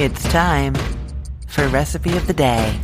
It's time for Recipe of the Day.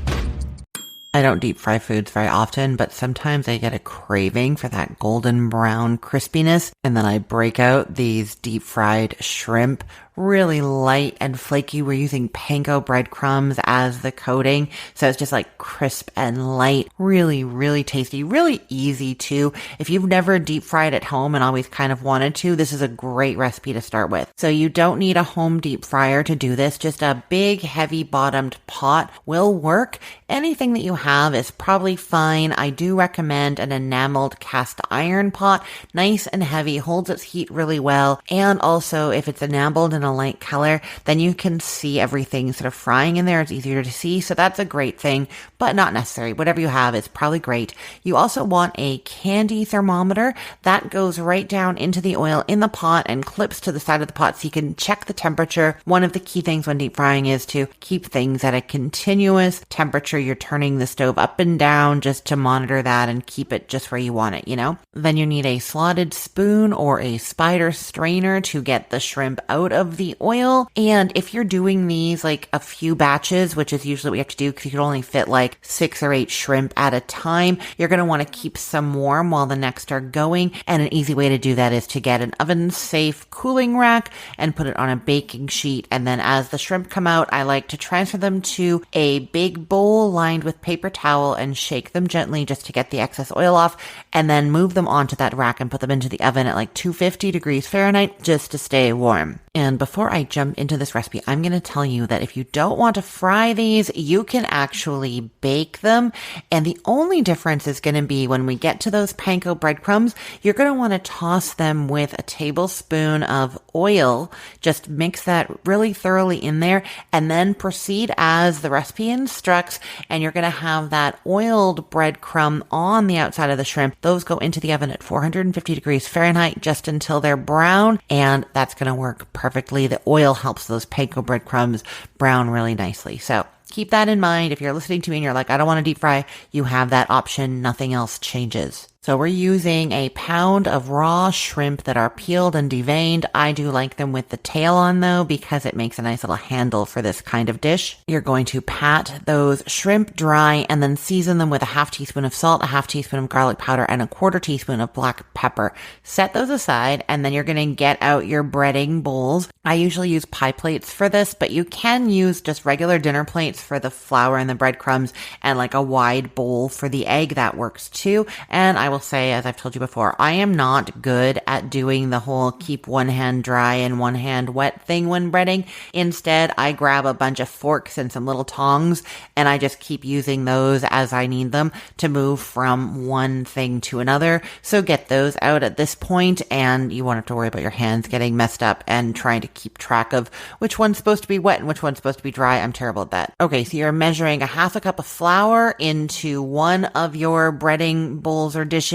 I don't deep fry foods very often, but sometimes I get a craving for that golden brown crispiness, and then I break out these deep fried shrimp, really light and flaky. We're using panko breadcrumbs as the coating, so it's just like crisp and light, really, really tasty, really easy too. If you've never deep fried at home and always kind of wanted to, this is a great recipe to start with. So you don't need a home deep fryer to do this. Just a big, heavy bottomed pot will work. Anything that you have is probably fine. I do recommend an enameled cast iron pot, nice and heavy, holds its heat really well. And also if it's enameled in a light color, then you can see everything sort of frying in there. It's easier to see. So that's a great thing, but not necessary. Whatever you have is probably great. You also want a candy thermometer that goes right down into the oil in the pot and clips to the side of the pot so you can check the temperature. One of the key things when deep frying is to keep things at a continuous temperature. You're turning the stove up and down just to monitor that and keep it just where you want it, you know? Then you need a slotted spoon or a spider strainer to get the shrimp out of the oil. And if you're doing these like a few batches, which is usually what you have to do because you can only fit like 6 or 8 shrimp at a time, you're going to want to keep some warm while the next are going. And an easy way to do that is to get an oven safe cooling rack and put it on a baking sheet. And then as the shrimp come out, I like to transfer them to a big bowl lined with paper towel and shake them gently just to get the excess oil off, and then move them onto that rack and put them into the oven at like 250 degrees Fahrenheit just to stay warm. And before I jump into this recipe, I'm going to tell you that if you don't want to fry these, you can actually bake them. And the only difference is going to be when we get to those panko breadcrumbs, you're going to want to toss them with a tablespoon of oil. Just mix that really thoroughly in there and then proceed as the recipe instructs. And you're going to have that oiled breadcrumb on the outside of the shrimp. Those go into the oven at 450 degrees Fahrenheit just until they're brown. And that's going to work perfectly. The oil helps those panko breadcrumbs brown really nicely. So keep that in mind. If you're listening to me and you're like, I don't want to deep fry, you have that option. Nothing else changes. So we're using a pound of raw shrimp that are peeled and deveined. I do like them with the tail on though, because it makes a nice little handle for this kind of dish. You're going to pat those shrimp dry and then season them with a half teaspoon of salt, a half teaspoon of garlic powder, and a quarter teaspoon of black pepper. Set those aside, and then you're going to get out your breading bowls. I usually use pie plates for this, but you can use just regular dinner plates for the flour and the breadcrumbs, and like a wide bowl for the egg. That works too. And I will say, as I've told you before, I am not good at doing the whole keep one hand dry and one hand wet thing when breading. Instead, I grab a bunch of forks and some little tongs, and I just keep using those as I need them to move from one thing to another. So get those out at this point, and you won't have to worry about your hands getting messed up and trying to keep track of which one's supposed to be wet and which one's supposed to be dry. I'm terrible at that. Okay, so you're measuring a half a cup of flour into one of your breading bowls or dishes,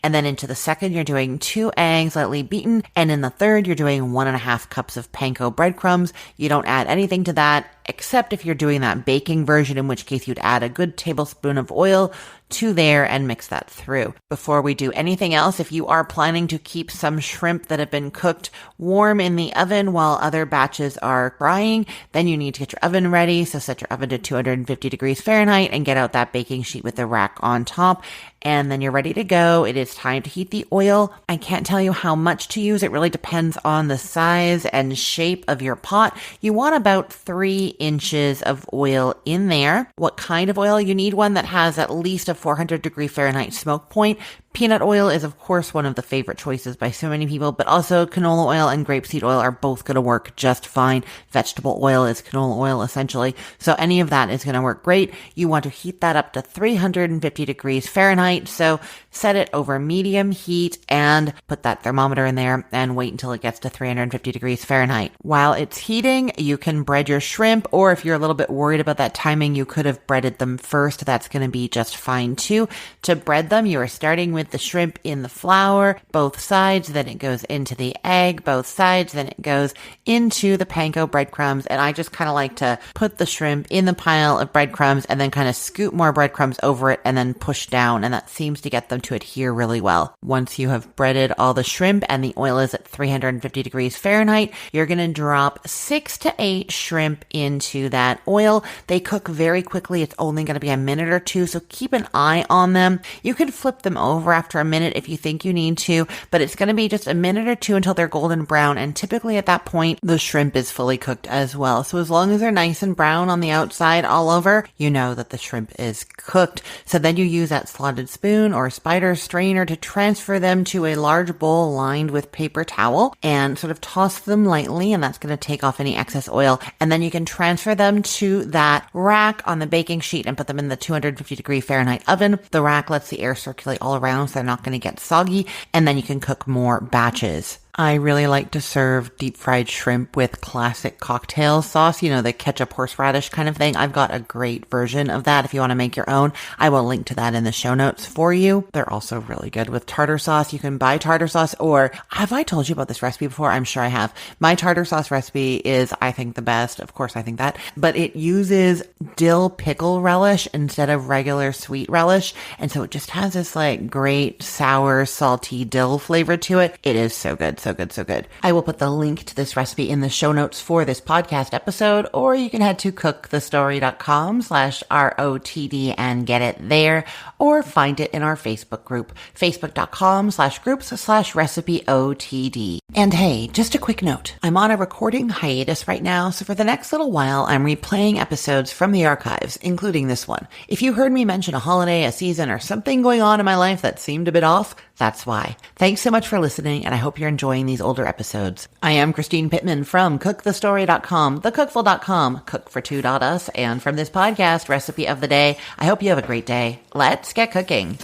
and then into the second, you're doing 2 eggs lightly beaten, and in the third, you're doing 1.5 cups of panko breadcrumbs. You don't add anything to that, except if you're doing that baking version, in which case you'd add a good tablespoon of oil to there and mix that through. Before we do anything else, if you are planning to keep some shrimp that have been cooked warm in the oven while other batches are frying, then you need to get your oven ready. So set your oven to 250 degrees Fahrenheit and get out that baking sheet with the rack on top. And then you're ready to go. It is time to heat the oil. I can't tell you how much to use. It really depends on the size and shape of your pot. You want about 3 inches of oil in there. What kind of oil? You need one that has at least a 400 degree Fahrenheit smoke point. Peanut oil is, of course, one of the favorite choices by so many people, but also canola oil and grapeseed oil are both going to work just fine. Vegetable oil is canola oil, essentially. So any of that is going to work great. You want to heat that up to 350 degrees Fahrenheit. So set it over medium heat and put that thermometer in there and wait until it gets to 350 degrees Fahrenheit. While it's heating, you can bread your shrimp, or if you're a little bit worried about that timing, you could have breaded them first. That's going to be just fine too. To bread them, you are starting with put the shrimp in the flour, both sides, then it goes into the egg, both sides, then it goes into the panko breadcrumbs. And I just kind of like to put the shrimp in the pile of breadcrumbs and then kind of scoop more breadcrumbs over it and then push down. And that seems to get them to adhere really well. Once you have breaded all the shrimp and the oil is at 350 degrees Fahrenheit, you're going to drop 6 to 8 shrimp into that oil. They cook very quickly. It's only going to be a minute or two, so keep an eye on them. You can flip them over after a minute if you think you need to, but it's going to be just a minute or two until they're golden brown, and typically at that point, the shrimp is fully cooked as well. So as long as they're nice and brown on the outside all over, you know that the shrimp is cooked. So then you use that slotted spoon or spider strainer to transfer them to a large bowl lined with paper towel and sort of toss them lightly, and that's going to take off any excess oil. And then you can transfer them to that rack on the baking sheet and put them in the 250 degree Fahrenheit oven. The rack lets the air circulate all around so they're not going to get soggy, and then you can cook more batches. I really like to serve deep fried shrimp with classic cocktail sauce, you know, the ketchup horseradish kind of thing. I've got a great version of that if you want to make your own. I will link to that in the show notes for you. They're also really good with tartar sauce. You can buy tartar sauce, or have I told you about this recipe before? I'm sure I have. My tartar sauce recipe is, I think, the best. Of course, I think that, but it uses dill pickle relish instead of regular sweet relish. And so it just has this like great sour, salty dill flavor to it. It is so good. So good, so good. I will put the link to this recipe in the show notes for this podcast episode, or you can head to cookthestory.com/ROTD and get it there, or find it in our Facebook group, facebook.com/groups/recipeotd. And hey, just a quick note. I'm on a recording hiatus right now, so for the next little while, I'm replaying episodes from the archives, including this one. If you heard me mention a holiday, a season, or something going on in my life that seemed a bit off, that's why. Thanks so much for listening, and I hope you're enjoying these older episodes. I am Christine Pittman from cookthestory.com, thecookful.com, cookfor2.us, and from this podcast, Recipe of the Day. I hope you have a great day. Let's get cooking.